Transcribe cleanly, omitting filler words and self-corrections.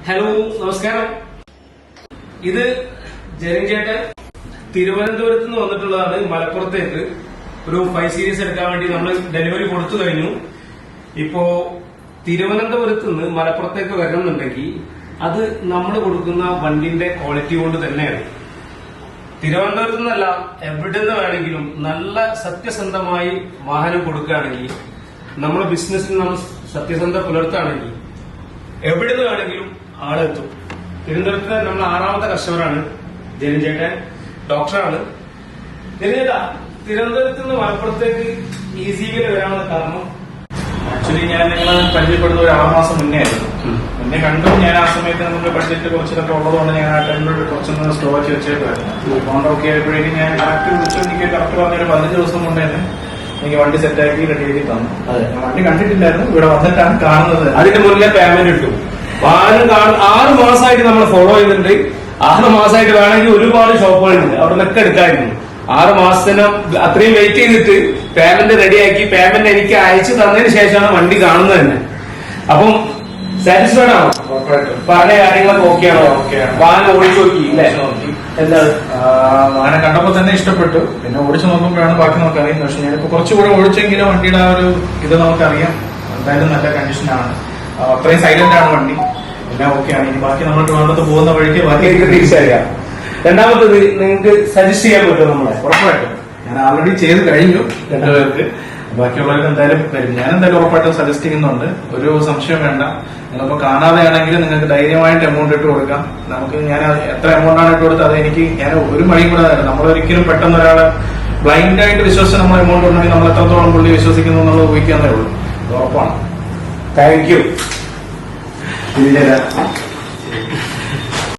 Hello, നമസ്കാരം. ഇത് ജെറിൻചേട്ടൻ തിരുവനന്തപുരത്ത് നിന്ന് വന്നിട്ടുള്ളതാണ്. മലപ്പുറത്തേക്ക് ഒരു 5 സീരീസ് എടുക്കാൻ വേണ്ടി നമ്മൾ ഡെലിവറി കൊടുത്തു കഴിഞ്ഞു. ഇപ്പോ തിരുവനന്തപുരത്ത് നിന്ന് മലപ്പുറത്തേക്ക് വരണമെന്നുണ്ടെങ്കിൽ അത് നമ്മൾ കൊടുക്കുന്ന വണ്ടിന്റെ ക്വാളിറ്റി കൊണ്ട് തന്നെയാണ്. തിരുവനന്തപുരത്ത് നിന്നല്ല, എവിടെ നിന്ന് വേണമെങ്കിലും നല്ല സത്യസന്ധമായി വാഹനം കൊടുക്കുകയാണെങ്കിൽ, നമ്മുടെ ബിസിനസ്സിൽ നമ്മൾ സത്യസന്ധത പുലർത്തുകയാണെങ്കിൽ എവിടെ നിന്ന് വേണമെങ്കിലും ആളെത്തും. തിരുവനന്തപുരത്ത് നമ്മൾ 6ാമത്തെ കസ്റ്റമറാണ് ജെറിൻചേട്ടൻ, ഡോക്ടറാണ്. ജെറിൻചേട്ടാ, തിരുവനന്തപുരത്ത് നിന്ന് മലപ്പുറത്തേക്ക് ഈസിയിൽ വരാനുള്ള കാരണം? ആക്ച്വലി ഞാൻ നിങ്ങളെ പരിചയപ്പെടുന്ന ഒരു 6 മാസം മുന്നേ ആയിരുന്നു. എന്നെ കണ്ടു. ഞാൻ ആ സമയത്ത് നമ്മുടെ ബഡ്ജറ്റ് കുറച്ചൊക്കെ ഉള്ളതുകൊണ്ട് ഞാൻ ആ ടൈമിൽ കുറച്ചൊന്ന് സ്റ്റോർ വെച്ച് വെച്ചേക്കുമായിരുന്നു. അക്കൗണ്ട് ഒക്കെ ആയപ്പോഴേക്കും ഞാൻ കറക്റ്റ് വിളിച്ചു. എനിക്ക് കറക്റ്റ് പറഞ്ഞൊരു 15 ദിവസം കൊണ്ട് തന്നെ എനിക്ക് വണ്ടി സെറ്റാക്കി റെഡിയാക്കി തന്നു. ഞാൻ വണ്ടി കണ്ടിട്ടില്ലായിരുന്നു, ഇവിടെ വന്നിട്ടാണ് കാണുന്നത്. അതിന്റെ മുന്നേ പേയ്മെന്റ് കിട്ടും. വാഹനം 6 മാസമായിട്ട് നമ്മൾ ഫോളോ ചെയ്യുന്നുണ്ട്. 6 മാസമായിട്ട് വേണമെങ്കിൽ ഒരുപാട് ഷോപ്പുകളുണ്ട്, അവിടെ നിന്നൊക്കെ എടുക്കായിരുന്നു. 6 മാസത്തിന് അത്രയും വെയിറ്റ് ചെയ്തിട്ട് പേയ്മെന്റ് റെഡിയാക്കി പേയ്മെന്റ് എനിക്ക് അയച്ചു തന്നതിന് ശേഷമാണ് വണ്ടി കാണുന്നത് തന്നെ. അപ്പം സാറ്റിസ്ഫൈഡ് ആണോ? പറഞ്ഞ കാര്യങ്ങളൊക്കെ ഓക്കെയാണോ? വാഹനം ഓടിച്ചു നോക്കി ഇല്ലേ? എന്താണ് വാഹനം കണ്ടപ്പോ തന്നെ ഇഷ്ടപ്പെട്ടു. പിന്നെ ഓടിച്ചു നോക്കുമ്പോഴാണ് ബാക്കി നമുക്ക് അറിയുന്നത്. പക്ഷെ ഞാനിപ്പോ കുറച്ചുകൂടെ ഓടിച്ചെങ്കിലും വണ്ടിയുടെ ആ ഒരു ഇത് നമുക്കറിയാം. എന്തായാലും നല്ല കണ്ടീഷനാണ്, അത്രയും സൈലന്റ് ആണ് വണ്ടി, എല്ലാം ഓക്കെയാണ്. ഇനി ബാക്കി നമ്മൾ ട്രിവാൻഡ്രത്ത് പോകുന്ന വഴിക്ക് ബാക്കി തിരിച്ചറിയാം. രണ്ടാമത്തത് നിങ്ങൾക്ക് സജസ്റ്റ് ചെയ്യാൻ പറ്റുമോ? നമ്മളെ ഉറപ്പായിട്ടും ഞാൻ ആൾറെഡി ചെയ്ത് കഴിഞ്ഞു 2 പേർക്ക്. ബാക്കിയുള്ളവർക്ക് എന്തായാലും വരും. ഞാൻ എന്തായാലും ഉറപ്പായിട്ടും സജസ്റ്റ് ചെയ്യുന്നുണ്ട്. ഒരു സംശയം വേണ്ട. നിങ്ങളിപ്പോ കാണാതെയാണെങ്കിലും നിങ്ങൾക്ക് ധൈര്യമായിട്ട് എമൗണ്ട് ഇട്ട് കൊടുക്കാം. നമുക്ക് ഞാൻ എത്ര എമൗണ്ട് ആണ് ഇട്ട് കൊടുത്തത്, അത് എനിക്ക് ഞാൻ ഒരു മണിയും കൂടെ തരാം. നമ്മളൊരിക്കലും പെട്ടെന്ന് ഒരാളെ ബ്ലൈൻഡ് ആയിട്ട് വിശ്വസിച്ച് നമ്മൾ എമൗണ്ട് ഉണ്ടെങ്കിൽ നമ്മൾ എത്രത്തോളം പുള്ളി വിശ്വസിക്കുന്നു എന്നുള്ളത് ഊഹിക്കാന്നേ ഉള്ളൂ. ഉറപ്പാണ്. Thank you.